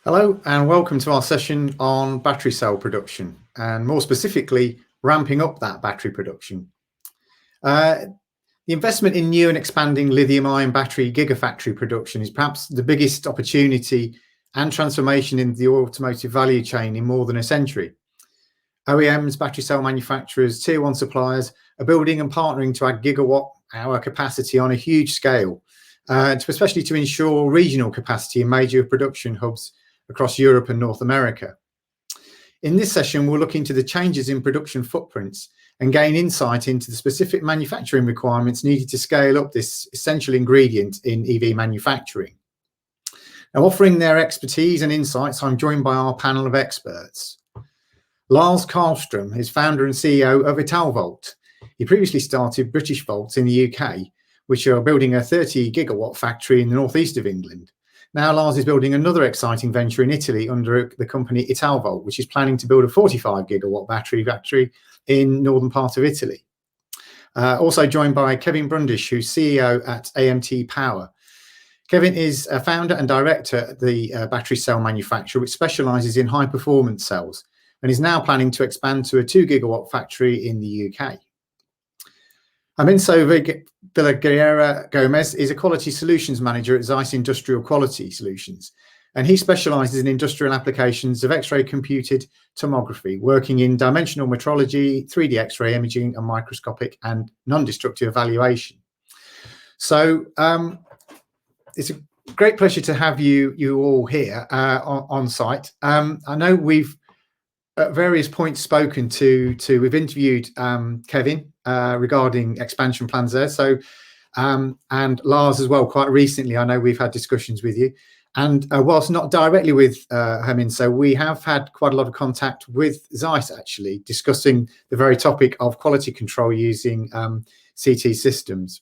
Hello and welcome to our session on battery cell production and more specifically ramping up that battery production. The investment in new and expanding lithium-ion battery gigafactory production is perhaps the biggest opportunity and transformation in the automotive value chain in more than a century. OEMs, battery cell manufacturers, tier one suppliers are building and partnering to add gigawatt hour capacity on a huge scale, especially to ensure regional capacity in major production hubs across Europe and North America. In this session, we'll look into the changes in production footprints and gain insight into the specific manufacturing requirements needed to scale up this essential ingredient in EV manufacturing. Now, offering their expertise and insights, I'm joined by our panel of experts. Lars Carlstrom is founder and CEO of Italvolt. He previously started British Volts in the UK, which are building a 30 gigawatt factory in the northeast of England. Now Lars is building another exciting venture in Italy under the company Italvolt, which is planning to build a 45 gigawatt battery factory in northern part of Italy. Also joined by Kevin Brundish, who's CEO at AMTE Power. Kevin is a founder and director at the battery cell manufacturer, which specialises in high performance cells and is now planning to expand to a 2 gigawatt factory in the UK. Aminso Villaguerra Gomez is a quality solutions manager at Zeiss Industrial Quality Solutions, and he specialises in industrial applications of X-ray computed tomography, working in dimensional metrology, 3D X-ray imaging, and microscopic and non-destructive evaluation. So it's a great pleasure to have you all here on site. I know we've at various points spoken we've interviewed Kevin regarding expansion plans there. So, and Lars as well, quite recently, I know we've had discussions with you. And whilst not directly with Hermin, so we have had quite a lot of contact with Zeiss actually, discussing the very topic of quality control using CT systems.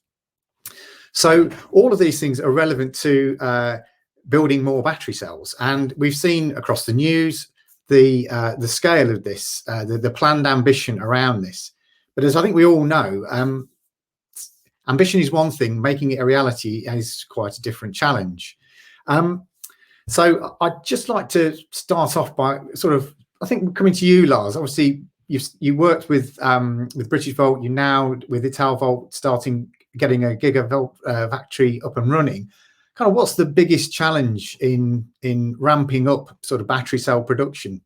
So all of these things are relevant to building more battery cells. And we've seen across the news, the scale of this, the planned ambition around this. But as I think we all know, ambition is one thing, making it a reality is quite a different challenge. So I'd just like to start off by sort of, I think coming to you, Lars. Obviously, you worked with British Volt, you now with Italvolt getting a gigavolt factory up and running. Kind of what's the biggest challenge in ramping up sort of battery cell production?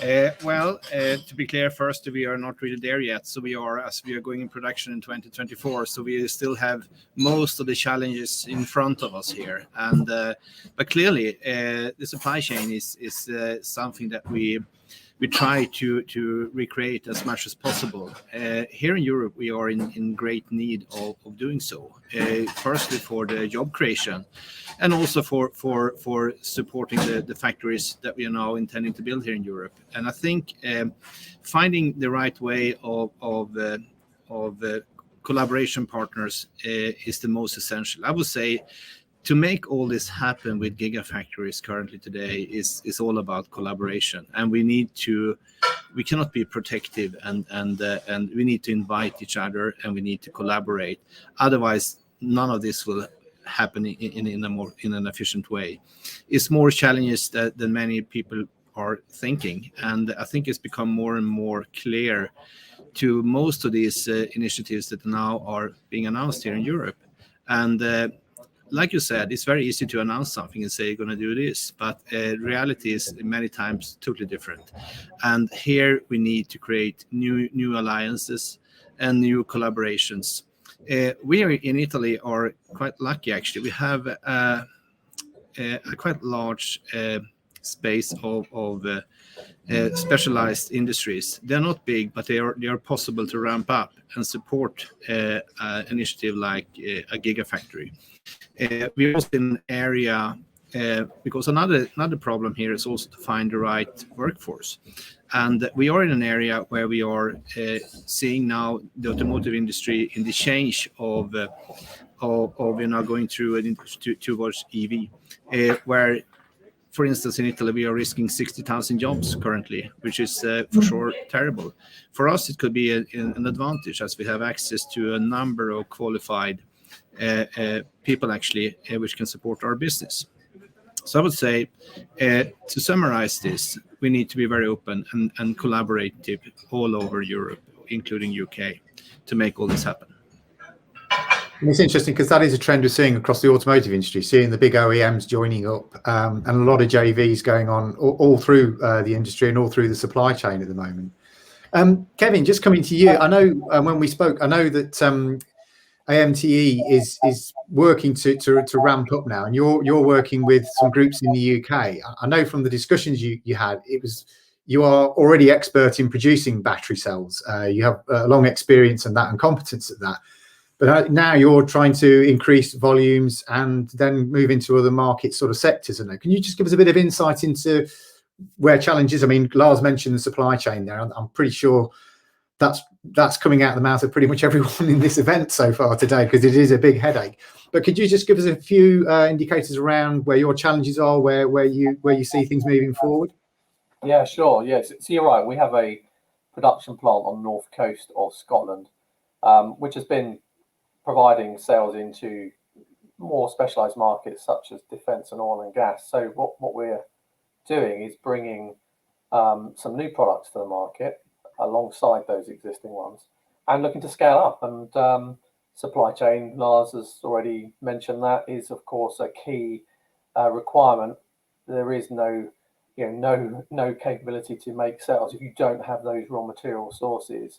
To be clear, first, we are not really there yet. So we are going in production in 2024. So we still have most of the challenges in front of us here. And but clearly, the supply chain is something that we try to recreate as much as possible. Here in Europe, we are in great need of doing so. Firstly, for the job creation, and also for supporting the factories that we are now intending to build here in Europe. And I think finding the right way of collaboration partners is the most essential. I would say to make all this happen with gigafactories currently today is all about collaboration, and we cannot be protective, and we need to invite each other, and we need to collaborate. Otherwise, none of this will happen in an efficient way. It's more challenges than many people are thinking, and I think it's become more and more clear to most of these initiatives that now are being announced here in Europe. And like you said, it's very easy to announce something and say you're going to do this, but reality is many times totally different. And here we need to create new alliances and new collaborations. We are in Italy are quite lucky actually. We have a quite large space of specialized industries. They're not big, but they are possible to ramp up and support an initiative like a gigafactory. We're also in an area because another problem here is also to find the right workforce. And we are in an area where we are seeing now the automotive industry in the change of going through towards EV, where, for instance, in Italy, we are risking 60,000 jobs currently, which is for sure terrible. For us, it could be an advantage as we have access to a number of qualified people actually, which can support our business. So I would say, to summarize this, we need to be very open and collaborative all over Europe, including UK, to make all this happen. And it's interesting because that is a trend we're seeing across the automotive industry, seeing the big OEMs joining up, and a lot of JVs going on all through the industry and all through the supply chain at the moment. Kevin, just coming to you, I know when we spoke, I know that AMTE is working to ramp up now, and you're working with some groups in the UK. I know from the discussions you had, you are already expert in producing battery cells. You have a long experience in that and competence at that. But now you're trying to increase volumes and then move into other market sort of sectors. And can you just give us a bit of insight into where challenges? I mean, Lars mentioned the supply chain there. I'm pretty sure that's coming out of the mouth of pretty much everyone in this event so far today, because it is a big headache. But could you just give us a few indicators around where your challenges are, where you see things moving forward? Yeah, sure. Yes, so you're right. We have a production plant on the north coast of Scotland, which has been providing sales into more specialized markets such as defense and oil and gas. So what we're doing is bringing some new products to the market alongside those existing ones and looking to scale up. And supply chain, Lars has already mentioned, that is of course a key requirement. There is no capability to make cells if you don't have those raw material sources.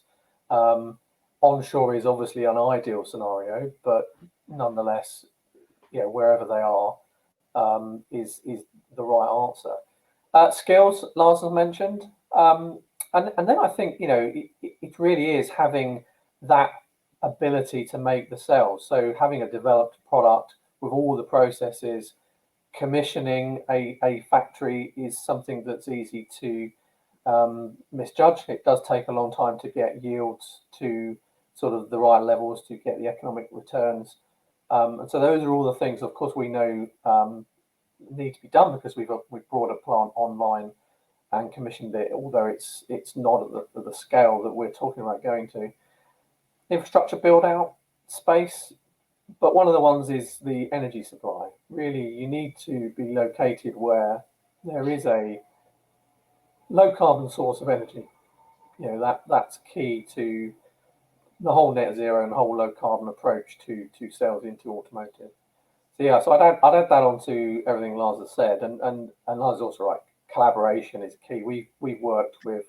Onshore is obviously an ideal scenario, but nonetheless, wherever they are is the right answer. Skills, Lars has mentioned, and then I think it really is having that ability to make the cells. So having a developed product with all the processes, commissioning a factory is something that's easy to misjudge. It does take a long time to get yields to sort of the right levels to get the economic returns. And so those are all the things, of course, we know need to be done because we've brought a plant online and commissioned it, although it's not at the scale that we're talking about going to. Infrastructure build out, space, but one of the ones is the energy supply. Really, you need to be located where there is a low carbon source of energy. That's key to the whole net zero and whole low carbon approach to sales into automotive. So I'd add that on to everything Lars has said, and Lars is also right. Collaboration is key. We've worked with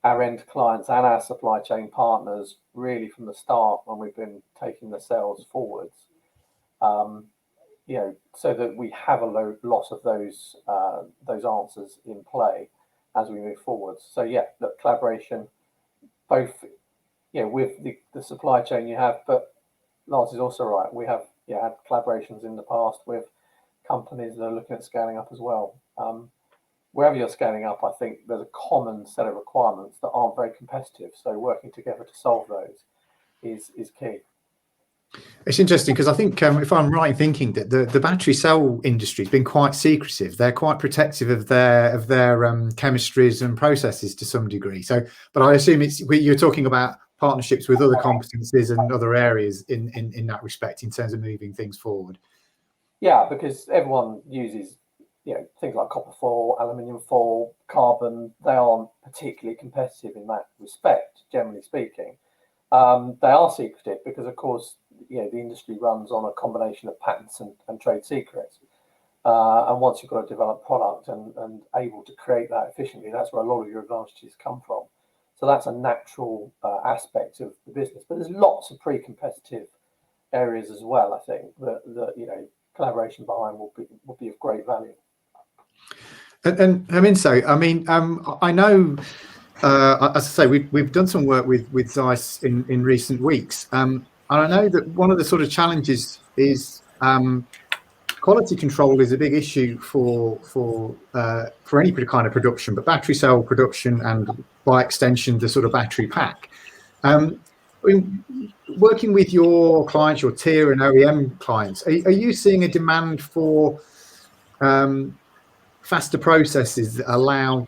our end clients and our supply chain partners really from the start when we've been taking the sales forwards, so that we have a lot of those answers in play as we move forwards. So the collaboration, both with the supply chain you have, but Lars is also right. We have had collaborations in the past with companies that are looking at scaling up as well. Wherever you're scaling up, I think there's a common set of requirements that aren't very competitive. So working together to solve those is key. It's interesting because I think, if I'm right in thinking, that the battery cell industry has been quite secretive. They're quite protective of their chemistries and processes to some degree. So, but I assume you're talking about partnerships with other competencies and other areas in that respect in terms of moving things forward. Yeah, because everyone uses things like copper foil, aluminium foil, carbon. They aren't particularly competitive in that respect, generally speaking. They are secretive because, of course, the industry runs on a combination of patents and trade secrets. And once you've got a developed product and able to create that efficiently, that's where a lot of your advantages come from. So that's a natural aspect of the business. But there's lots of pre-competitive areas as well, I think, that collaboration behind will be of great value. And I mean, I know, as I say, we've done some work with Zeiss in recent weeks, and I know that one of the sort of challenges is quality control is a big issue for any kind of production, but battery cell production and by extension the sort of battery pack. Working with your clients, your tier and OEM clients, are you seeing a demand for faster processes that allow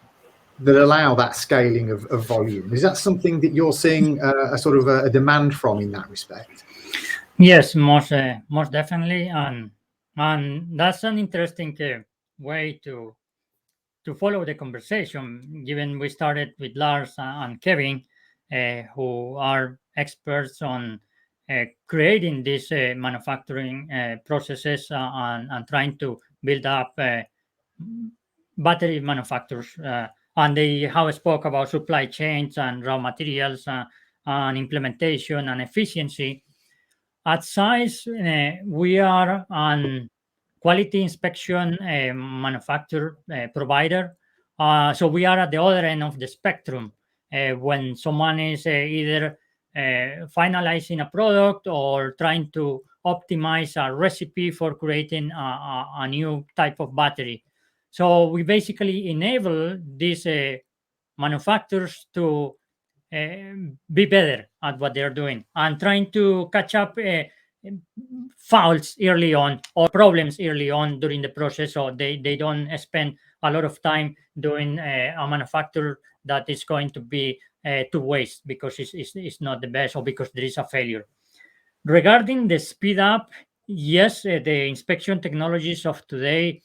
that scaling of volume? Is that something that you're seeing a sort of a demand from in that respect? Yes, most definitely, and that's an interesting way to follow the conversation, given we started with Lars and Kevin, who are experts on creating these manufacturing processes and trying to build up battery manufacturers. And they have spoke about supply chains and raw materials and implementation and efficiency. At Zeiss, we are an quality inspection manufacturer provider. So we are at the other end of the spectrum when someone is either finalizing a product or trying to optimize a recipe for creating a new type of battery. So we basically enable these manufacturers to be better at what they're doing and trying to catch up faults early on or problems early on during the process, so they don't spend a lot of time doing a manufacturer that is going to be to waste because it's not the best or because there is a failure. Regarding the speed up, yes, the inspection technologies of today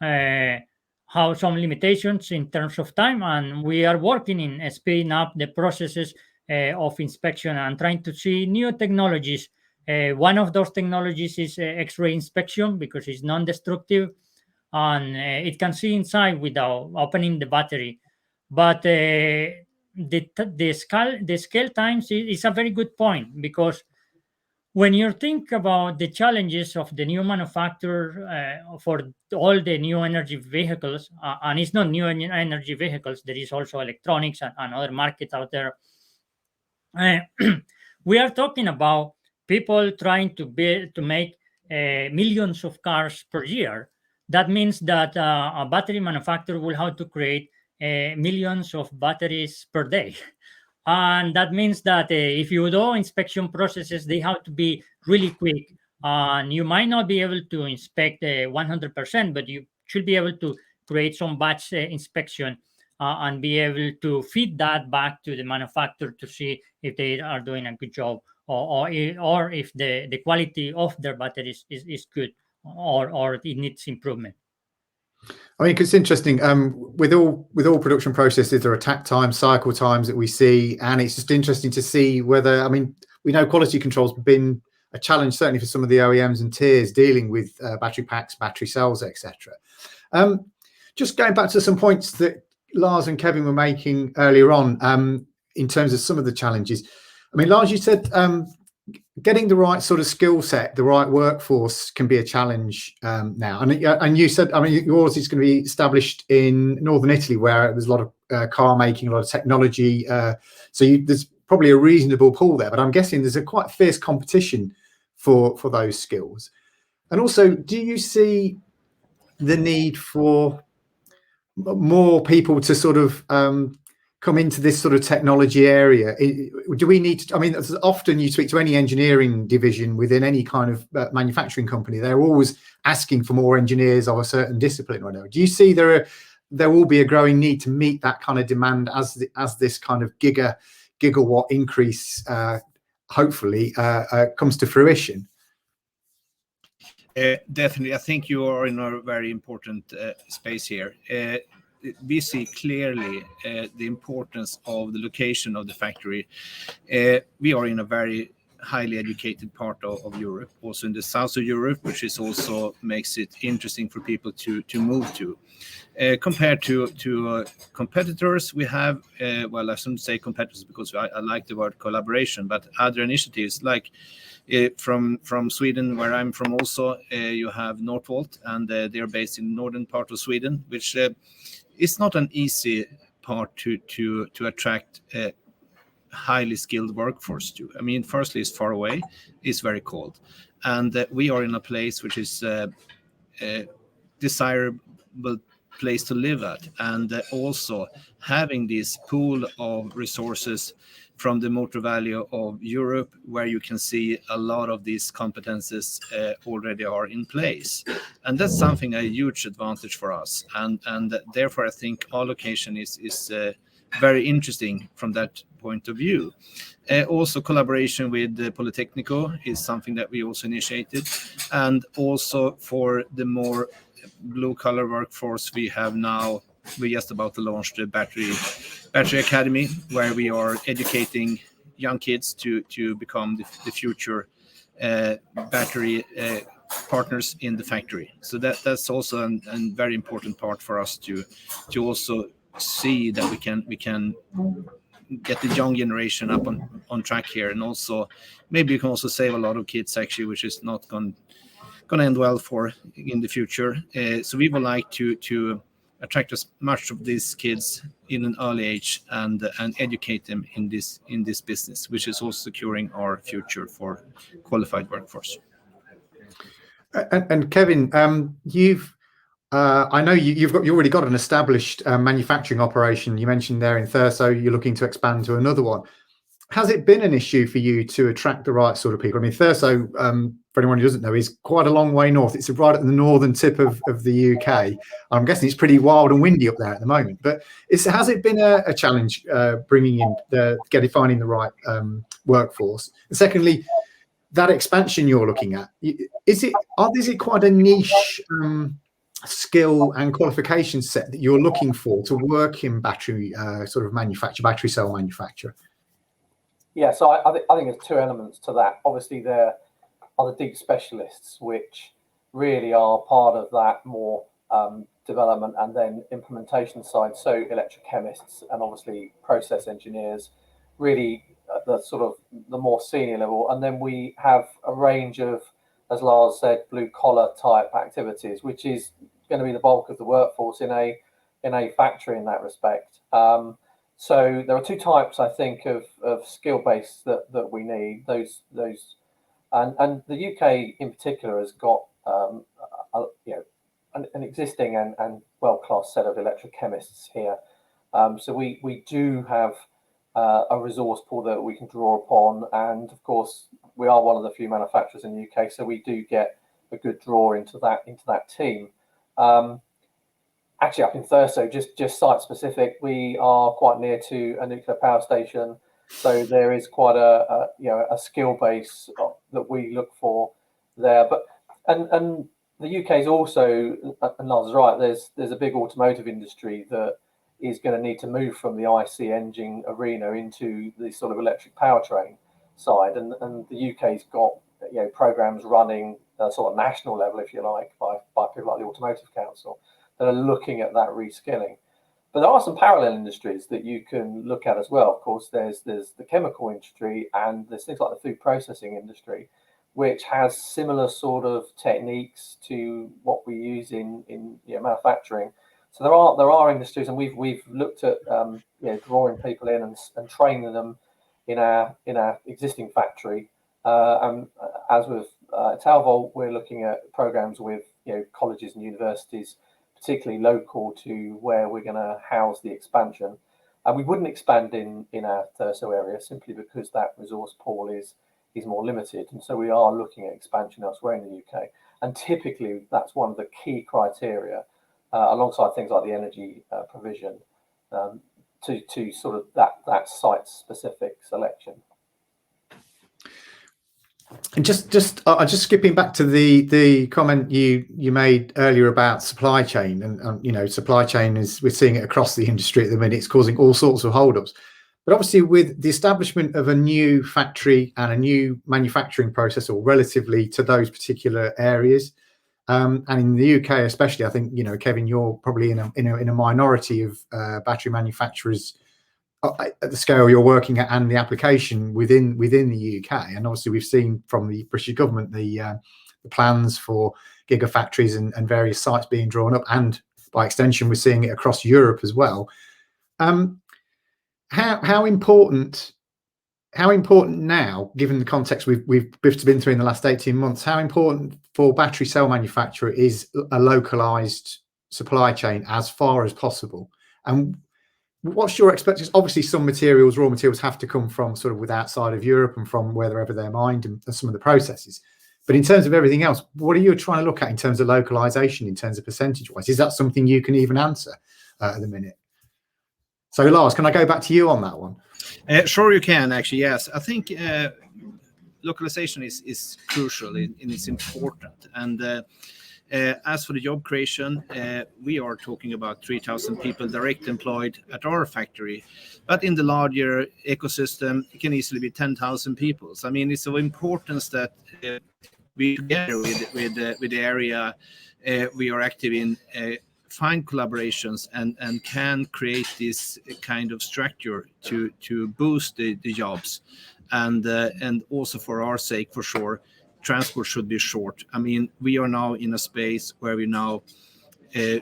have some limitations in terms of time, and we are working in speeding up the processes of inspection and trying to see new technologies. One of those technologies is X-ray inspection because it's non-destructive and it can see inside without opening the battery. But the scale times is a very good point, because when you think about the challenges of the new manufacturer for all the new energy vehicles, and it's not new energy vehicles, there is also electronics and other markets out there. We are talking about people trying to make millions of cars per year. That means that a battery manufacturer will have to create millions of batteries per day. And that means that if you do inspection processes, they have to be really quick. And you might not be able to inspect 100%, but you should be able to create some batch inspection and be able to feed that back to the manufacturer to see if they are doing a good job, or if the quality of their batteries is good, or it needs improvement. I mean, it's interesting. With all production processes, there are takt times, cycle times that we see, and it's just interesting to see whether. I mean, we know quality control's been a challenge certainly for some of the OEMs and tiers dealing with battery packs, battery cells, etc. Just going back to some points that Lars and Kevin were making earlier on, in terms of some of the challenges. I mean, Lars, you said getting the right sort of skill set, the right workforce can be a challenge now. And you said, I mean, yours is going to be established in northern Italy, where there's a lot of car making, a lot of technology. So there's probably a reasonable pool there. But I'm guessing there's a quite fierce competition for those skills. And also, do you see the need for more people to sort of come into this sort of technology area? Do we need to, I mean, often you speak to any engineering division within any kind of manufacturing company, they're always asking for more engineers of a certain discipline or whatever. Do you see there will be a growing need to meet that kind of demand as this kind of gigawatt increase hopefully comes to fruition? Definitely. I think you are in a very important space here. We see clearly the importance of the location of the factory. We are in a very highly educated part of Europe, also in the south of Europe, which is also makes it interesting for people to move to. Compared to competitors, we have, well, I shouldn't say competitors because I like the word collaboration, but other initiatives like from Sweden, where I'm from also, you have Northvolt, and they're based in the northern part of Sweden, which is not an easy part to attract highly skilled workforce to. I mean, firstly, it's far away, it's very cold, and we are in a place which is desirable place to live at, and also having this pool of resources from the Motor Valley of Europe, where you can see a lot of these competences already are in place, and that's something a huge advantage for us, and therefore I think our location is very interesting from that point of view. Also, collaboration with Politecnico is something that we also initiated, and also for the more blue collar workforce, we have now, we're just about to launch the battery academy, where we are educating young kids to become the future battery partners in the factory. So that's also a very important part for us to also see that we can get the young generation up on track here, and also maybe you can also save a lot of kids actually, which is not going to end well for in the future. So we would like to attract as much of these kids in an early age and educate them in this business, which is also securing our future for qualified workforce. And Kevin, I know you already got an established manufacturing operation. You mentioned there in Thurso, you're looking to expand to another one. Has it been an issue for you to attract the right sort of people? I mean, Thurso, for anyone who doesn't know, is quite a long way north. It's right at the northern tip of the UK. I'm guessing it's pretty wild and windy up there at the moment. But has it been a challenge bringing in finding the right workforce? And secondly, that expansion you're looking at, is it quite a niche skill and qualification set that you're looking for to work in battery sort of battery cell manufacture? Yeah, so I think there's two elements to that. Obviously, there are the deep specialists, which really are part of that more development and then implementation side. So electrochemists and obviously process engineers, really the sort of the more senior level. And then we have a range of, as Lars said, blue collar type activities, which is going to be the bulk of the workforce in a factory in that respect. So there are two types, I think, of skill base that we need. Those and the UK in particular has got an existing and well-class set of electrochemists here. So we do have a resource pool that we can draw upon, and of course we are one of the few manufacturers in the UK, so we do get a good draw into that team. Actually, up in Thurso, just site specific, we are quite near to a nuclear power station, so there is quite a skill base that we look for there. But and the UK is also, and Lars is right, there's a big automotive industry that is going to need to move from the IC engine arena into the sort of electric powertrain side, and the UK's got programs running sort of national level, if you like, by people like the Automotive Council, that are looking at that reskilling. But there are some parallel industries that you can look at as well. Of course, there's the chemical industry, and there's things like the food processing industry, which has similar sort of techniques to what we use in manufacturing. So there are industries, and we've looked at drawing people in and training them in our existing factory. And as with Italvolt, we're looking at programs with colleges and universities, particularly local to where we're going to house the expansion. And we wouldn't expand in our Thurso area simply because that resource pool is more limited. And so we are looking at expansion elsewhere in the UK. And typically that's one of the key criteria, alongside things like the energy provision, to sort of that site-specific selection. And just skipping back to the comment you made earlier about supply chain, and supply chain we're seeing it across the industry at the minute. It's causing all sorts of holdups. But obviously, with the establishment of a new factory and a new manufacturing process, or relatively to those particular areas, and in the UK especially, I think Kevin, you're probably in a minority of battery manufacturers at the scale you're working at and the application within the UK. And obviously we've seen from the British government the plans for gigafactories and various sites being drawn up, and by extension we're seeing it across Europe as well. How important now, given the context we've been through in the last 18 months, how important for battery cell manufacturer is a localized supply chain as far as possible? And what's your expectations? Obviously, some raw materials have to come from sort of outside of Europe and from wherever they're mined, and some of the processes. But in terms of everything else, what are you trying to look at in terms of localization, in terms of percentage-wise? Is that something you can even answer at the minute? So, Lars, can I go back to you on that one? Sure, you can, actually, yes. I think localization is crucial and it's important. And As for the job creation, we are talking about 3,000 people direct employed at our factory, but in the larger ecosystem, it can easily be 10,000 people. So, I mean, it's of importance that we together with the area we are active in find collaborations and can create this kind of structure to boost the jobs, and also for our sake, for sure, transport should be short. I mean, we are now in a space where we now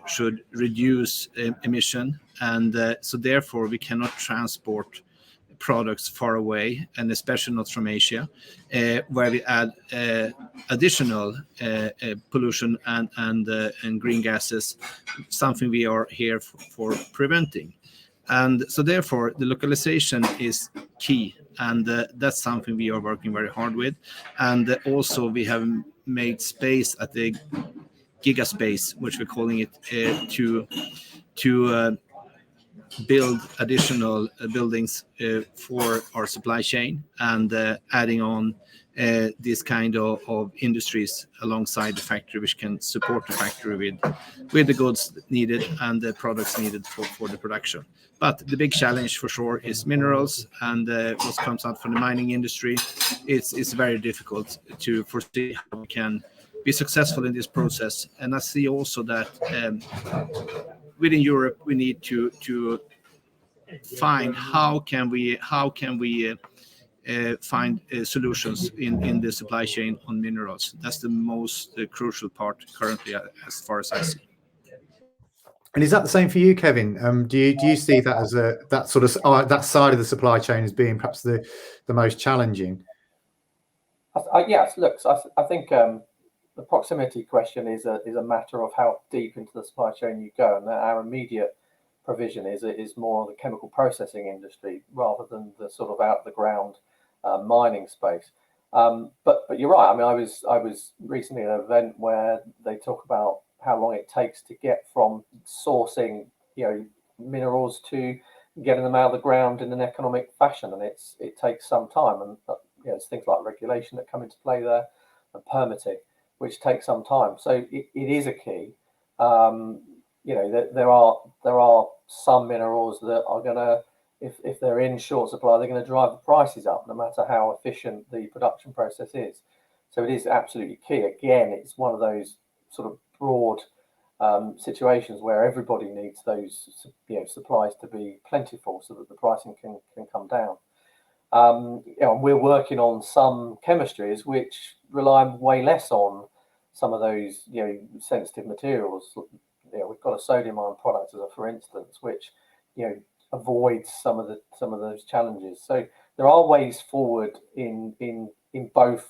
should reduce emission, and so therefore we cannot transport products far away, and especially not from Asia, where we add additional pollution and green gases, something we are here for preventing. And so therefore the localization is key, and that's something we are working very hard with. And also we have made space at the giga space, which we're calling it, to build additional buildings for our supply chain, and adding on this kind of industries alongside the factory, which can support the factory with the goods needed and the products needed for the production. But the big challenge for sure is minerals, and what comes out from the mining industry. It's very difficult to foresee how we can be successful in this process. And I see also that within Europe we need to find how can we find solutions in the supply chain on minerals. That's the most crucial part currently, as far as I see. And is that the same for you, Kevin? Do you see that as that sort of that side of the supply chain as being perhaps the most challenging? Yes, look, I think the proximity question is a matter of how deep into the supply chain you go, and our immediate provision is more the chemical processing industry rather than the sort of out the ground mining space. But you're right. I mean, I was recently at an event where they talk about how long it takes to get from sourcing, minerals to getting them out of the ground in an economic fashion, and it takes some time, and it's things like regulation that come into play there, and permitting, which takes some time. So it is a key. There are some minerals that are going to, if they're in short supply, they're going to drive the prices up, no matter how efficient the production process is. So it is absolutely key. Again, it's one of those sort of broad situations where everybody needs those supplies to be plentiful, so that the pricing can come down. We're working on some chemistries which rely way less on some of those sensitive materials. We've got a sodium-ion product, for instance, which avoids some of those challenges. So there are ways forward in both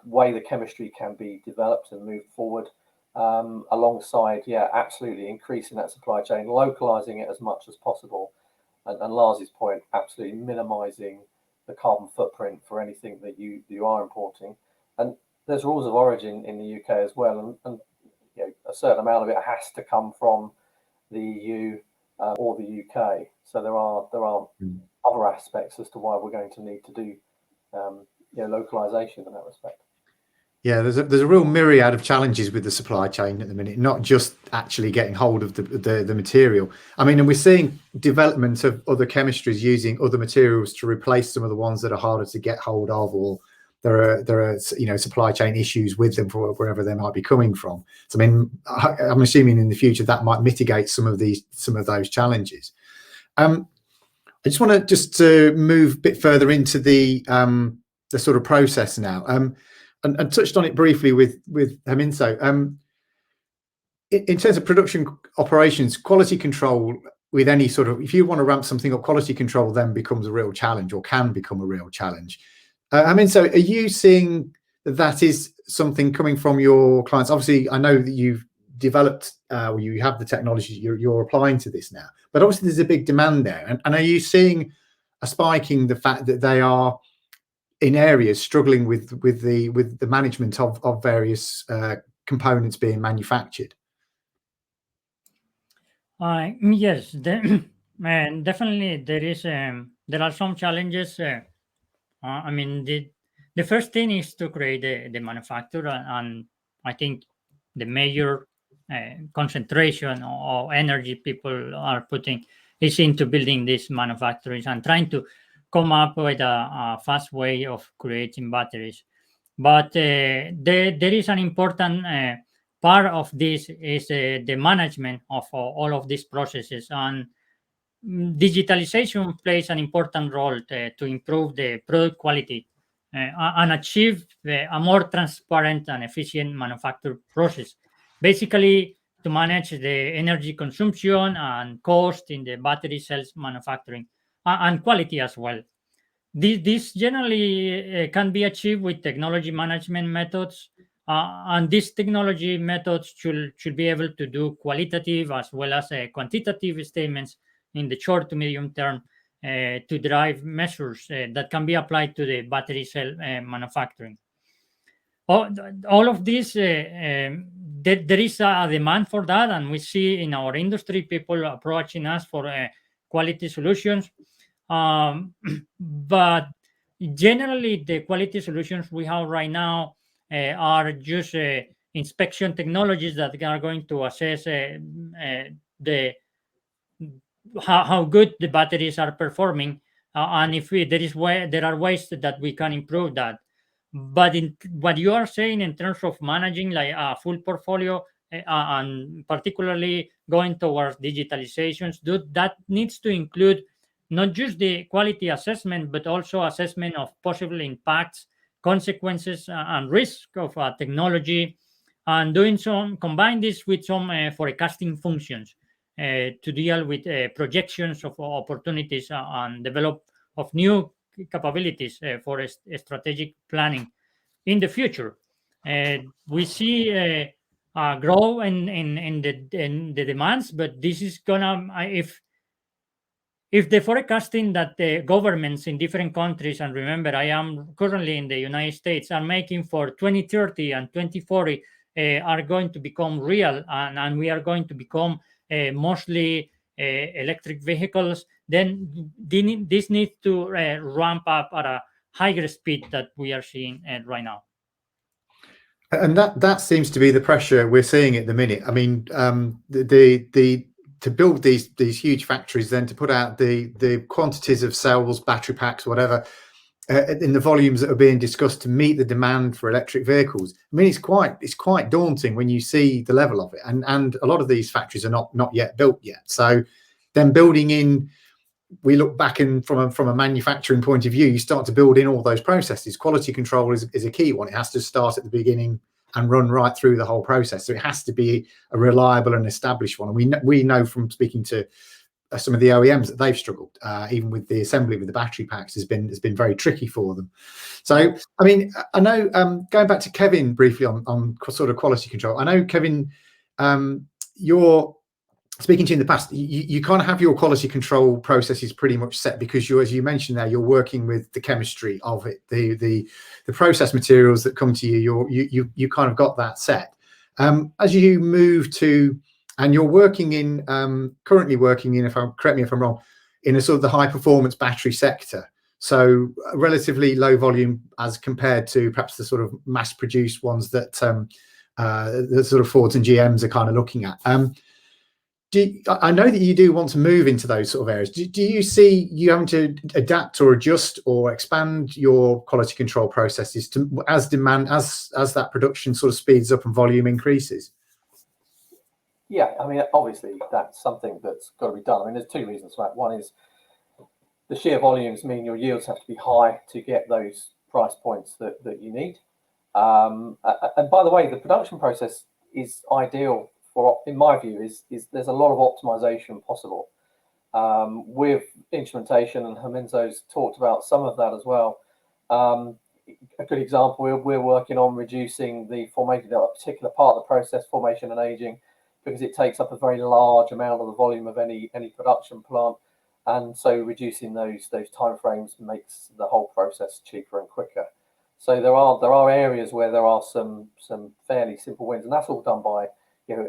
way the chemistry can be developed and moved forward, alongside absolutely increasing that supply chain, localizing it as much as possible, and Lars's point, absolutely minimizing the carbon footprint for anything that you are importing. And there's rules of origin in the UK as well, and a certain amount of it has to come from the EU or the UK. So there are other aspects as to why we're going to need to do localization in that respect. Yeah, there's a real myriad of challenges with the supply chain at the minute, not just actually getting hold of the material. I mean, and we're seeing development of other chemistries using other materials to replace some of the ones that are harder to get hold of, or there are supply chain issues with them for wherever they might be coming from. So I mean, I'm assuming in the future that might mitigate some of those challenges. I just want to move a bit further into the sort of process now. And touched on it briefly with Hemiso. In terms of production operations, quality control with any sort of, if you want to ramp something up, quality control then becomes a real challenge, or can become a real challenge. Hemiso, are you seeing that is something coming from your clients? Obviously, I know that you've developed, or you have the technology you're applying to this now, but obviously there's a big demand there. And are you seeing a spike in the fact that they are in areas struggling with the management of various components being manufactured? Yes, and definitely there are some challenges. I mean, the first thing is to create the manufacturer, and I think the major concentration or energy people are putting is into building these manufactories and trying to come up with a fast way of creating batteries. But there is an important part of this is the management of all of these processes, and digitalization plays an important role to improve the product quality and achieve a more transparent and efficient manufacture process. Basically, to manage the energy consumption and cost in the battery cells manufacturing and quality as well. This generally can be achieved with technology management methods, and these technology methods should be able to do qualitative as well as quantitative statements in the short to medium term to drive measures that can be applied to the battery cell manufacturing. All of this, there is a demand for that, and we see in our industry people approaching us for quality solutions. But generally, the quality solutions we have right now are just inspection technologies that are going to assess the how good the batteries are performing, and if there are ways that we can improve that. But in what you are saying in terms of managing like a full portfolio and particularly going towards digitalizations, that needs to include not just the quality assessment, but also assessment of possible impacts, consequences, and risk of technology, and combine this with some forecasting functions to deal with projections of opportunities and develop of new capabilities for strategic planning in the future. We see grow in the demands, but this is gonna if the forecasting that the governments in different countries, and remember, I am currently in the United States, are making for 2030 and 2040 are going to become real, and we are going to become mostly electric vehicles, then this needs to ramp up at a higher speed that we are seeing right now. And that seems to be the pressure we're seeing at the minute. I mean, to build these huge factories, then to put out the quantities of cells, battery packs, whatever, in the volumes that are being discussed to meet the demand for electric vehicles. I mean, it's quite daunting when you see the level of it, and a lot of these factories are not yet built yet. So then building in, we look back from a manufacturing point of view, you start to build in all those processes. Quality control is a key one. It has to start at the beginning and run right through the whole process. So it has to be a reliable and established one. And we know from speaking to some of the OEMs that they've struggled, even with the assembly with the battery packs has been very tricky for them. So, I mean, I know, going back to Kevin briefly on sort of quality control, I know, Kevin, you're speaking to you in the past, you kind of have your quality control processes pretty much set, because as you mentioned there, you're working with the chemistry of it, the process materials that come to you, you kind of got that set. As you move to, and you're working in, currently working in, correct me if I'm wrong, in a sort of the high performance battery sector. So relatively low volume as compared to perhaps the sort of mass produced ones that the sort of Fords and GMs are kind of looking at. I know that you do want to move into those sort of areas. Do you see you having to adapt or adjust or expand your quality control processes as that production sort of speeds up and volume increases? Yeah, I mean, obviously that's something that's got to be done. I mean, there's two reasons for that. One is the sheer volumes mean your yields have to be high to get those price points that you need. And by the way, the production process is ideal for, in my view, is there's a lot of optimization possible with instrumentation, and Jaminzo's talked about some of that as well. A good example, we're working on reducing the formation of a particular part of the process, formation and aging, because it takes up a very large amount of the volume of any production plant, and so reducing those timeframes makes the whole process cheaper and quicker. So there are areas where there are some fairly simple wins, and that's all done by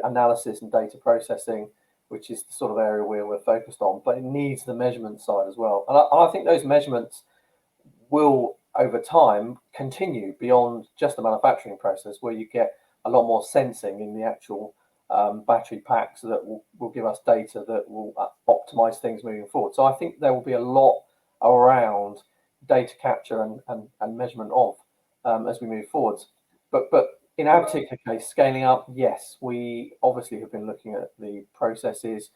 analysis and data processing, which is the sort of area where we're focused on. But it needs the measurement side as well, and I think those measurements will over time continue beyond just the manufacturing process, where you get a lot more sensing in the actual battery packs that will give us data that will optimize things moving forward. So I think there will be a lot around data capture and measurement of as we move forwards. But in our particular case, scaling up, yes, we obviously have been looking at the processes.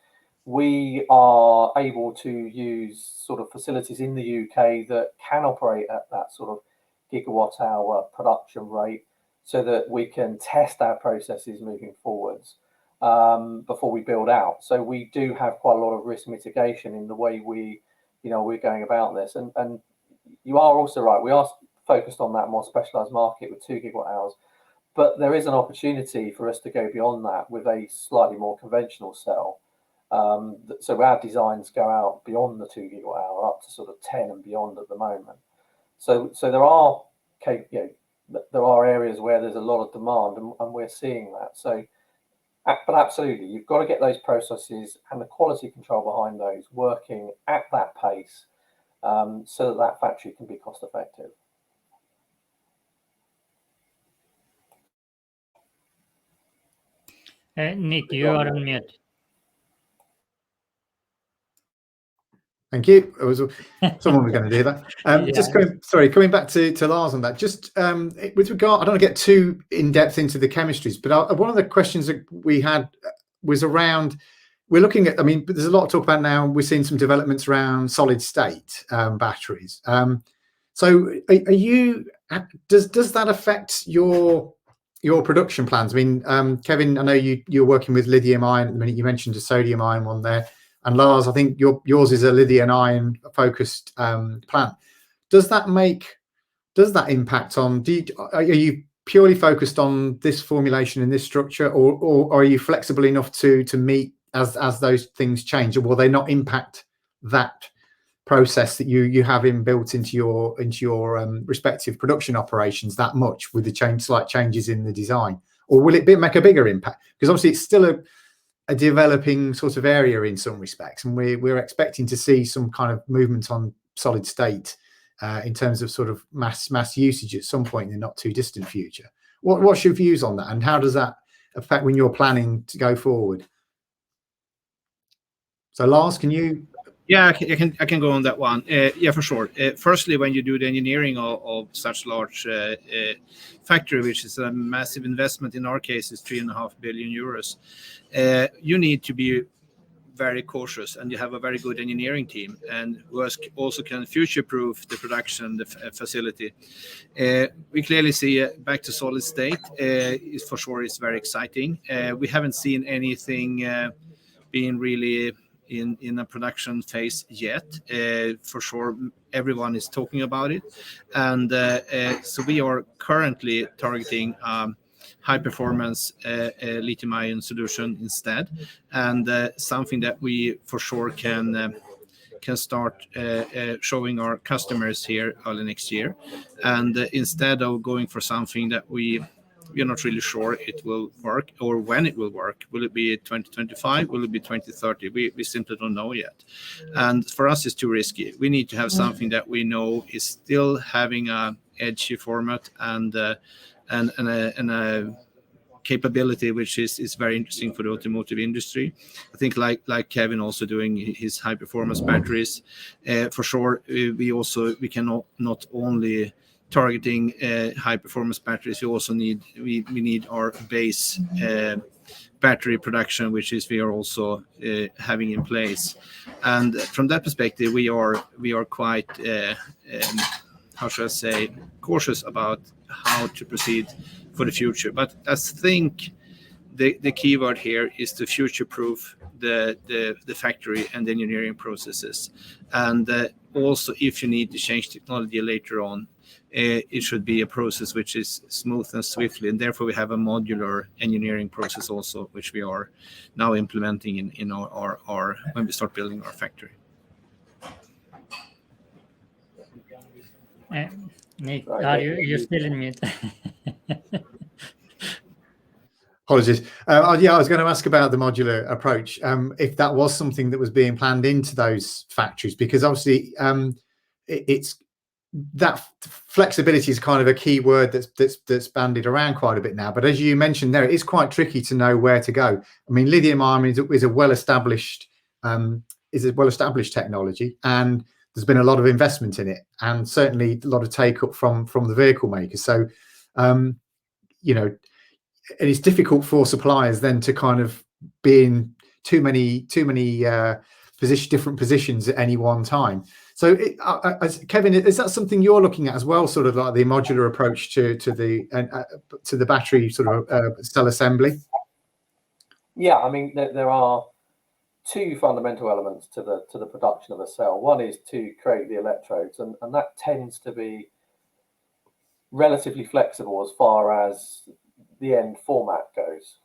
We are able to use sort of facilities in the UK that can operate at that sort of gigawatt hour production rate, so that we can test our processes moving forwards before we build out. So we do have quite a lot of risk mitigation in the way we're going about this. And you are also right, we are focused on that more specialized market with 2 gigawatt hours. But there is an opportunity for us to go beyond that with a slightly more conventional cell. So our designs go out beyond the 2 gigawatt hour, up to sort of 10 and beyond at the moment. So there are there are areas where there's a lot of demand, and we're seeing that. So, but absolutely, you've got to get those processes and the quality control behind those working at that pace, so that factory can be cost effective. Nick, you are on mute. Thank you. Someone was going to do that. Yeah. Just coming back to Lars on that. Just with regard, I don't want to get too in depth into the chemistries, but one of the questions that we had was around. We're looking at. I mean, there's a lot to talk about now. We're seeing some developments around solid state batteries. So, are you? Does that affect your production plans? I mean, Kevin, I know you're working with lithium-ion at the minute. You mentioned a sodium-ion one there. And Lars, I think yours is a lithium-ion focused plant. Does that impact on? Are you purely focused on this formulation and this structure, or are you flexible enough to meet as those things change, or will they not impact that process that you have inbuilt into your respective production operations that much with the slight changes in the design, or will it make a bigger impact? Because obviously it's still a developing sort of area in some respects, and we're expecting to see some kind of movement on solid state in terms of sort of mass usage at some point in the not too distant future. What's your views on that, and how does that affect when you're planning to go forward? So Lars, can you? Yeah, I can go on that one. Yeah, for sure. Firstly, when you do the engineering of such large factory, which is a massive investment, in our case is 3.5 billion euros, you need to be very cautious, and you have a very good engineering team, and who also can future-proof the production, the facility. We clearly see back to solid state is for sure is very exciting. We haven't seen anything being really in a production phase yet. For sure, everyone is talking about it, and so we are currently targeting high performance lithium-ion solution instead, and something that we for sure can start showing our customers here early next year. And instead of going for something that we're not really sure it will work, or when it will work. Will it be 2025? Will it be 2030? We simply don't know yet. And for us, it's too risky. We need to have something that we know is still having a edgy format and a capability which is very interesting for the automotive industry. I think like Kevin also doing his high performance batteries. For sure, we can not only targeting high performance batteries, we need our base battery production, which is we are also having in place. And from that perspective, we are quite how should I say, cautious about how to proceed for the future. But I think the key word here is to future-proof the factory and the engineering processes. And also, if you need to change technology later on, it should be a process which is smooth and swiftly, and therefore we have a modular engineering process also, which we are now implementing in our when we start building our factory. Nick, are you still in mute? Apologies. Yeah, I was going to ask about the modular approach, if that was something that was being planned into those factories, because obviously it's that flexibility is kind of a key word that's bandied around quite a bit now. But as you mentioned there, it is quite tricky to know where to go. I mean, lithium-ion is a well-established technology, and there's been a lot of investment in it, and certainly a lot of take-up from the vehicle makers. So, you know, and it's difficult for suppliers then to kind of be in too many different positions at any one time. So, Kevin, is that something you're looking at as well, sort of like the modular approach to the battery sort of cell assembly? Yeah, I mean, there are two fundamental elements to the production of a cell. One is to create the electrodes, and that tends to be relatively flexible as far as the end format goes.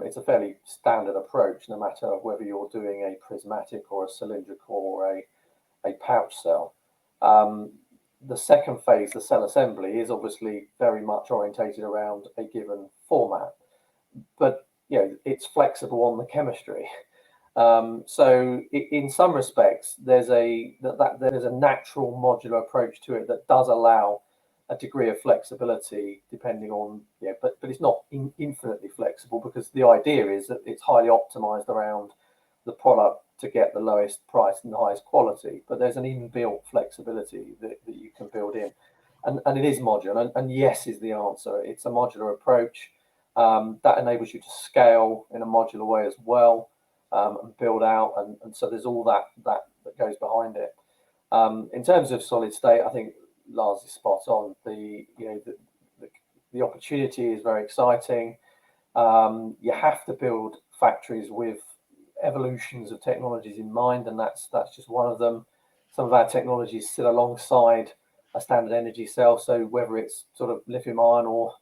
It's a fairly standard approach, no matter whether you're doing a prismatic or a cylindrical or a pouch cell. The second phase, the cell assembly, is obviously very much orientated around a given format, but you know, it's flexible on the chemistry. So in some respects, there's a natural modular approach to it that does allow a degree of flexibility depending on, yeah, but it's not infinitely flexible, because the idea is that it's highly optimized around the product to get the lowest price and the highest quality. But there's an inbuilt flexibility that you can build in, and it is modular. And yes is the answer. It's a modular approach that enables you to scale in a modular way as well, and build out, and so there's all that goes behind it. In terms of solid state, I think Lars is spot on. The opportunity is very exciting. You have to build factories with evolutions of technologies in mind, and that's just one of them. Some of our technologies sit alongside a standard energy cell, so whether it's sort of lithium-ion or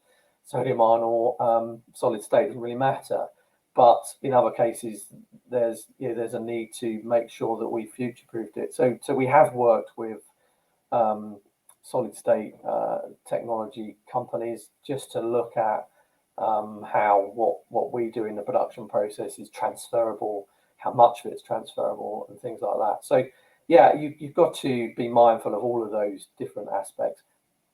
sodium-ion or solid state doesn't really matter. But in other cases, there's a need to make sure that we future-proofed it. So we have worked with solid state technology companies just to look at how what we do in the production process is transferable, how much of it's transferable, and things like that. So yeah, you've got to be mindful of all of those different aspects.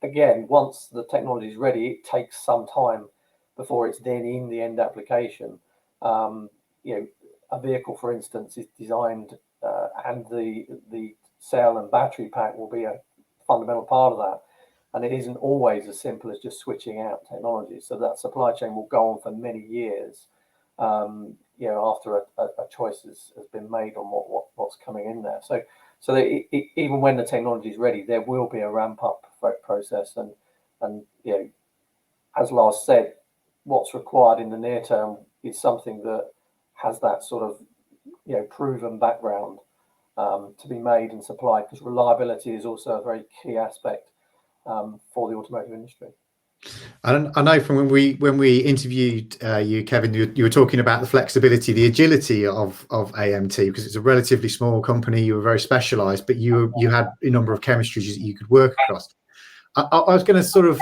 Again, once the technology is ready, it takes some time before it's then in the end application. A vehicle, for instance, is designed and the cell and battery pack will be a fundamental part of that, and it isn't always as simple as just switching out technology. So that supply chain will go on for many years, after a choice has been made on what's coming in there. So even when the technology is ready, there will be a ramp up process, and as Lars said, what's required in the near term is something that has that sort of proven background to be made and supplied, because reliability is also a very key aspect for the automotive industry. I know from when we interviewed you, Kevin, you were talking about the flexibility, the agility of AMTE, because it's a relatively small company. You were very specialised, but you had a number of chemistries that you could work across. I was going to sort of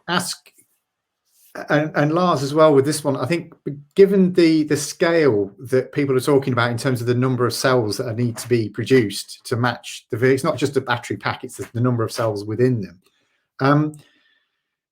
ask, and Lars as well with this one. I think given the scale that people are talking about in terms of the number of cells that need to be produced to match it's not just a battery pack, it's the number of cells within them.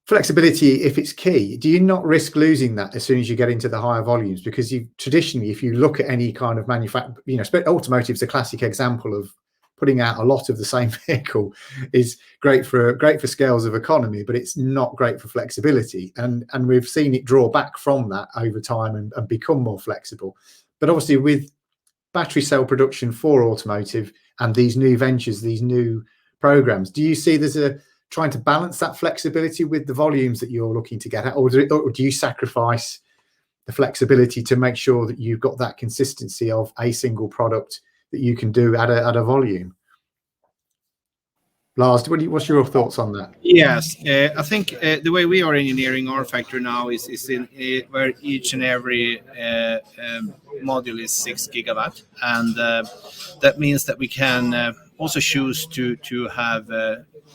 Flexibility, if it's key, do you not risk losing that as soon as you get into the higher volumes? Because traditionally, if you look at any kind of manufacture, automotive is a classic example of putting out a lot of the same vehicle is great for scales of economy, but it's not great for flexibility. And we've seen it draw back from that over time and become more flexible. But obviously with battery cell production for automotive and these new ventures, these new programs, do you see there's trying to balance that flexibility with the volumes that you're looking to get at, or do you sacrifice the flexibility to make sure that you've got that consistency of a single product that you can do at a volume? Lars, what's your thoughts on that? Yes, I think the way we are engineering our factory now is in where each and every module is 6 gigawatt, and that means that we can also choose to have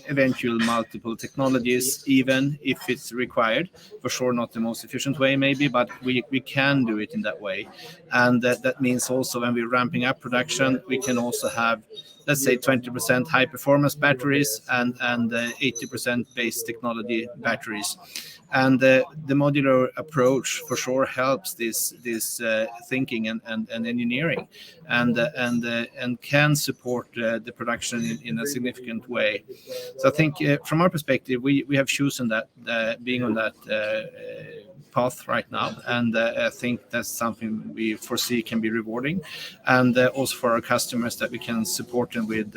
eventual multiple technologies, even if it's required. For sure, not the most efficient way, maybe, but we can do it in that way. And that means also when we're ramping up production, we can also have, let's say, 20% high performance batteries and 80% base technology batteries. And the modular approach for sure helps this thinking and engineering, and can support the production in a significant way. So I think from our perspective, we have chosen that being on that path right now, and I think that's something we foresee can be rewarding, and also for our customers, that we can support them with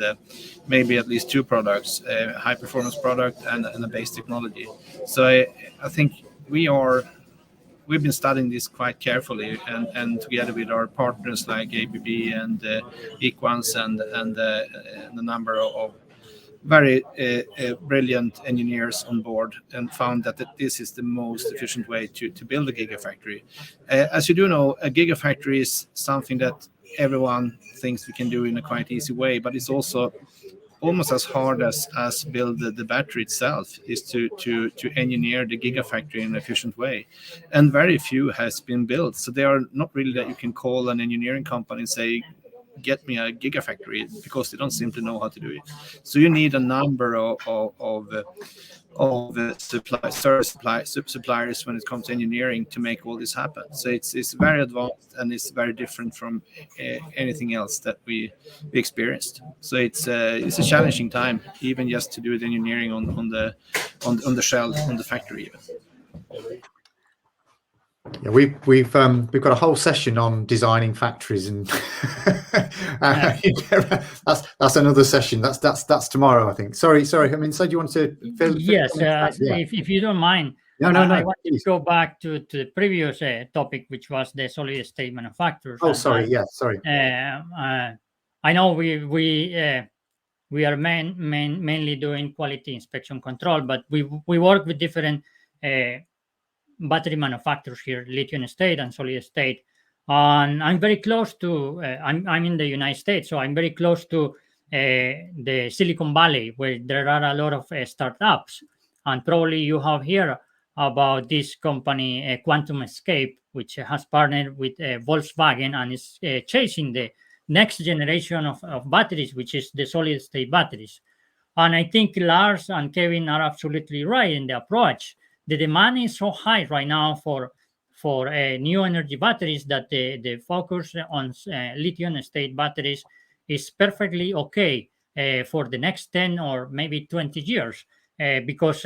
maybe at least two products, a high performance product and a base technology. So I think we've been studying this quite carefully, and together with our partners like ABB and Equans and a number of very brilliant engineers on board, and found that this is the most efficient way to build a gigafactory. As you do know, a gigafactory is something that everyone thinks we can do in a quite easy way, but it's also almost as hard as build the battery itself, is to engineer the gigafactory in an efficient way. And very few has been built. So they are not really that you can call an engineering company and say, get me a gigafactory, because they don't simply know how to do it. So you need a number of suppliers when it comes to engineering to make all this happen. So it's very advanced, and it's very different from anything else that we experienced. So it's a challenging time, even just to do the engineering on the shell, on the factory even. Yeah, we've got a whole session on designing factories, and that's another session. That's tomorrow, I think. Sorry. I mean, so do you want to fill? Yes, if you don't mind. No. I want to go back to the previous topic, which was the solid state manufacturers. Oh, sorry. Sorry. I know we are mainly doing quality inspection control, but we work with different battery manufacturers here, lithium state and solid state. And I'm very close to, I'm in the United States, so I'm very close to the Silicon Valley, where there are a lot of startups. And probably you have heard about this company, Quantum Escape, which has partnered with Volkswagen and is chasing the next generation of batteries, which is the solid state batteries. And I think Lars and Kevin are absolutely right in the approach. The demand is so high right now for new energy batteries that the focus on lithium state batteries is perfectly okay for the next 10 or maybe 20 years, because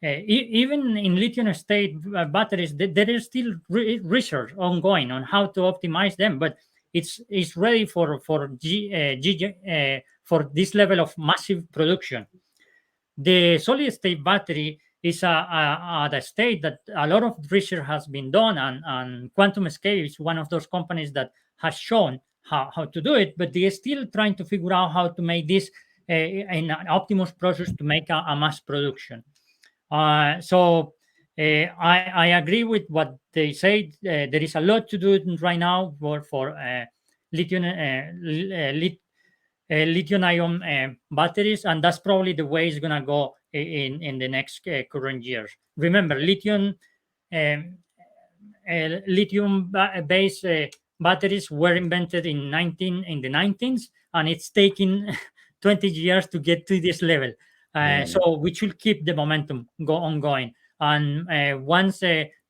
even in lithium state batteries, there is still research ongoing on how to optimize them, but it's ready for this level of massive production. The solid state battery is at a state that a lot of research has been done, and Quantum Escape is one of those companies that has shown how to do it, but they are still trying to figure out how to make this in an optimal process to make a mass production. So I agree with what they say. There is a lot to do right now for lithium-ion batteries, and that's probably the way it's going to go in the next current years. Remember, lithium-based batteries were invented in the 19s, and it's taken 20 years to get to this level. So we should keep the momentum ongoing. And once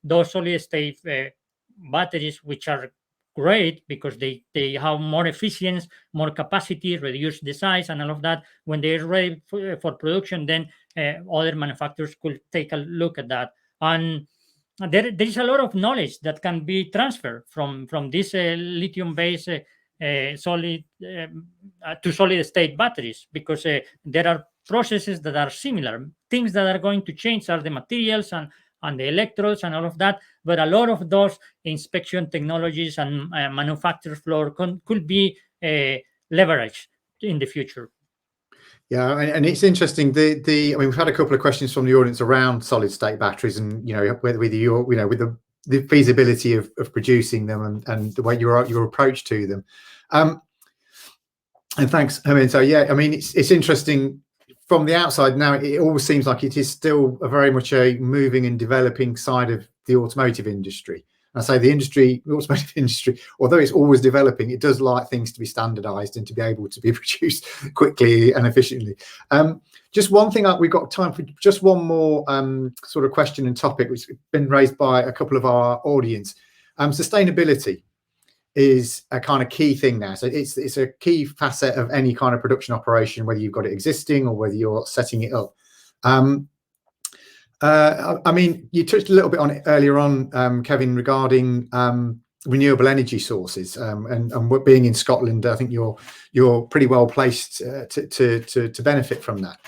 those solid-state batteries, which are great because they have more efficiency, more capacity, reduce the size and all of that, when they're ready for production, then other manufacturers could take a look at that. And there is a lot of knowledge that can be transferred from this lithium-based solid to solid-state batteries, because there are processes that are similar. Things that are going to change are the materials and the electrodes and all of that, but a lot of those inspection technologies and manufacture floor could be leveraged in the future. Yeah, and it's interesting. I mean, we've had a couple of questions from the audience around solid state batteries, and with the feasibility of producing them and the way your approach to them. And thanks. I mean, so yeah, I mean, it's interesting from the outside now. It always seems like it is still very much a moving and developing side of the automotive industry. I say the automotive industry, although it's always developing, it does like things to be standardized and to be able to be produced quickly and efficiently. Just one thing, we've got time for just one more sort of question and topic, which has been raised by a couple of our audience. Sustainability is a kind of key thing now. So it's a key facet of any kind of production operation, whether you've got it existing or whether you're setting it up. I mean, you touched a little bit on it earlier on, Kevin, regarding renewable energy sources, and being in Scotland, I think you're pretty well placed to benefit from that.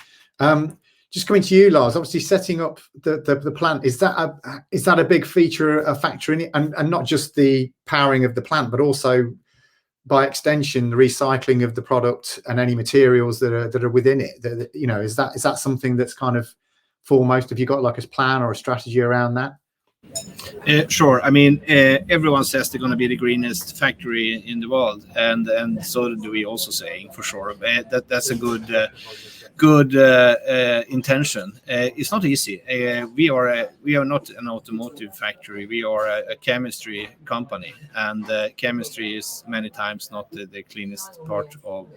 Just coming to you, Lars, obviously setting up the plant, is that a big feature, a factor in it, and not just the powering of the plant, but also by extension the recycling of the product and any materials that are within it? You know, is that something that's kind of foremost? Have you got like a plan or a strategy around that? Sure. I mean, everyone says they're going to be the greenest factory in the world, and so do we also saying for sure. That's a good intention. It's not easy. We are not an automotive factory. We are a chemistry company, and chemistry is many times not the cleanest part of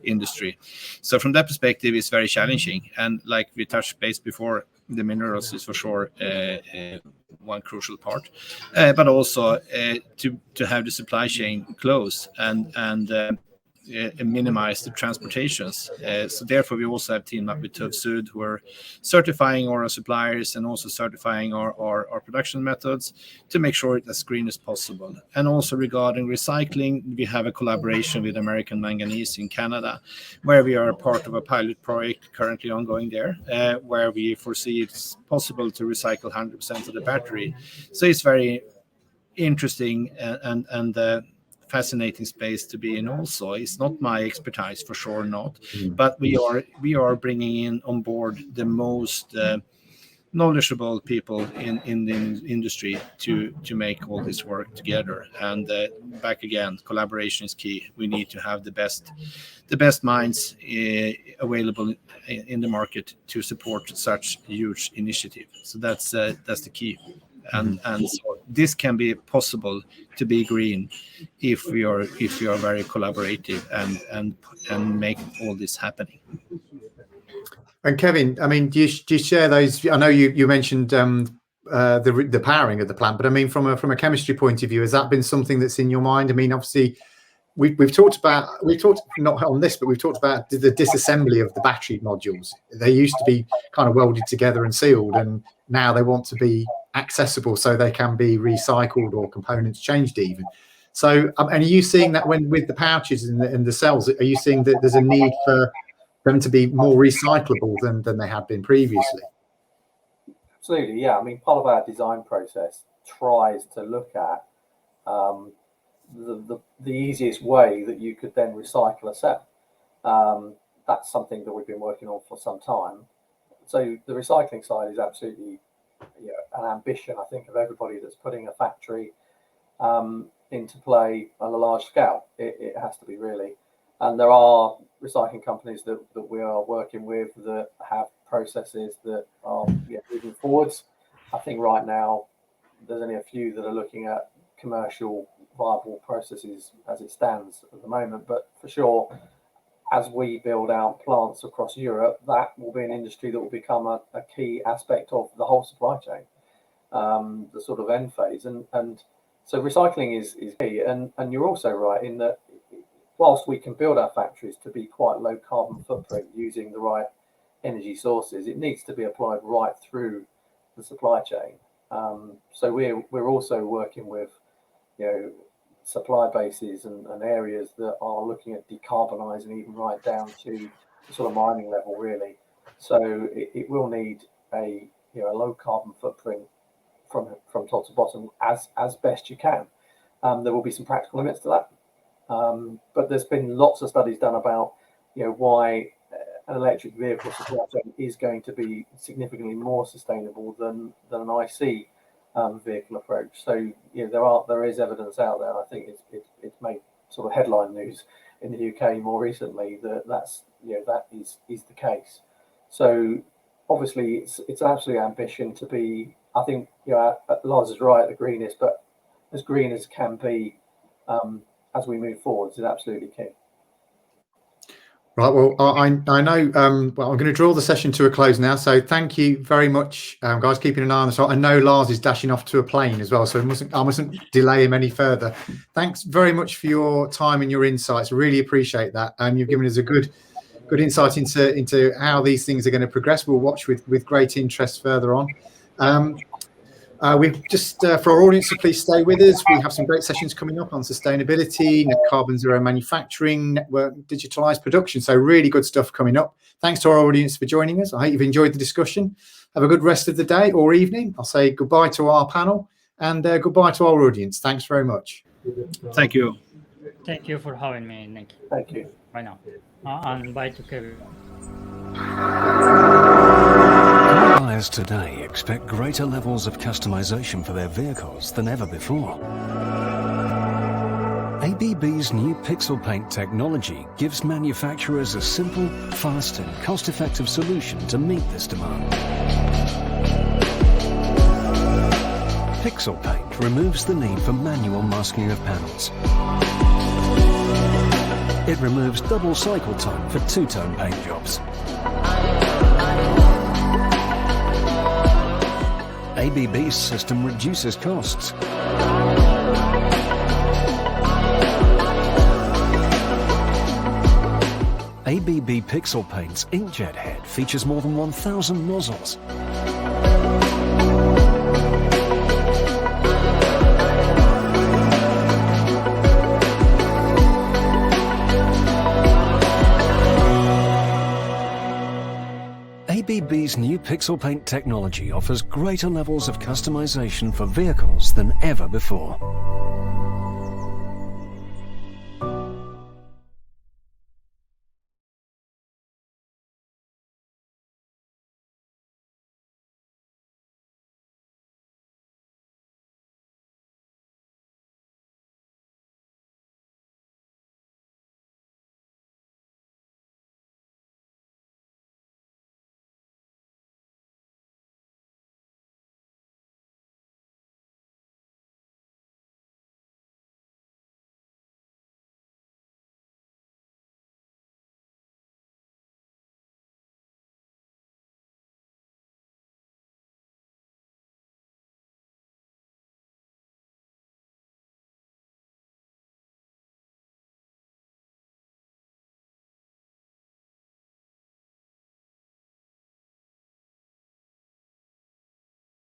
industry. So from that perspective, it's very challenging. And like we touched base before, the minerals is for sure one crucial part, but also to have the supply chain close and minimize the transportations. So therefore, we also have teamed up with TÜV Süd, who are certifying our suppliers and also certifying our production methods to make sure it's as green as possible. And also regarding recycling, we have a collaboration with American Manganese in Canada, where we are part of a pilot project currently ongoing there, where we foresee it's possible to recycle 100% of the battery. So it's very interesting and fascinating space to be in. Also, it's not my expertise, for sure not, but we are bringing in on board the most knowledgeable people in the industry to make all this work together. And back again, collaboration is key. We need to have the best minds available in the market to support such huge initiative. So that's the key. And so this can be possible to be green if we are very collaborative and make all this happening. And Kevin, I mean, do you share those? I know you mentioned the powering of the plant, but I mean, from a chemistry point of view, has that been something that's in your mind? I mean, obviously, we've talked not on this, but we've talked about the disassembly of the battery modules. They used to be kind of welded together and sealed, and now they want to be accessible so they can be recycled or components changed even. So, and are you seeing that with the pouches and the cells? Are you seeing that there's a need for them to be more recyclable than they have been previously? Absolutely, yeah. I mean, part of our design process tries to look at the easiest way that you could then recycle a cell. That's something that we've been working on for some time. So the recycling side is absolutely an ambition, I think, of everybody that's putting a factory into play on a large scale. It has to be, really. And there are recycling companies that we are working with that have processes that are moving forwards. I think right now there's only a few that are looking at commercial viable processes as it stands at the moment. But for sure, as we build out plants across Europe, that will be an industry that will become a key aspect of the whole supply chain, the sort of end phase. And so recycling is key. And you're also right in that whilst we can build our factories to be quite low carbon footprint using the right energy sources, it needs to be applied right through the supply chain. So we're also working with supply bases and areas that are looking at decarbonising even right down to the sort of mining level, really. So it will need a low carbon footprint from top to bottom as best you can. There will be some practical limits to that. But there's been lots of studies done about why an electric vehicle supply chain is going to be significantly more sustainable than an IC vehicle approach. So there is evidence out there. I think it's made sort of headline news in the UK more recently, that is the case. So obviously it's an absolute ambition to be, I think, Lars is right, the greenest, but as green as can be as we move forward is absolutely key. Right. Well, I know. Well, I'm going to draw the session to a close now. So thank you very much, guys. Keeping an eye on this. I know Lars is dashing off to a plane as well, so I mustn't delay him any further. Thanks very much for your time and your insights. Really appreciate that. You've given us a good insight into how these things are going to progress. We'll watch with great interest further on. We've just, for our audience, so please stay with us. We have some great sessions coming up on sustainability, net carbon zero manufacturing, network digitalized production. So really good stuff coming up. Thanks to our audience for joining us. I hope you've enjoyed the discussion. Have a good rest of the day or evening. I'll say goodbye to our panel and goodbye to our audience. Thanks very much. Thank you. Thank you for having me, Nick. Thank you. Bye now. And bye to Kevin. Buyers today expect greater levels of customization for their vehicles than ever before. ABB's new pixel paint technology gives manufacturers a simple, fast and cost-effective solution to meet this demand. Pixel paint removes the need for manual masking of panels. It removes double cycle time for two-tone paint jobs. ABB's system reduces costs. ABB Pixel Paint's inkjet head features more than 1,000 nozzles. ABB's new pixel paint technology offers greater levels of customization for vehicles than ever before.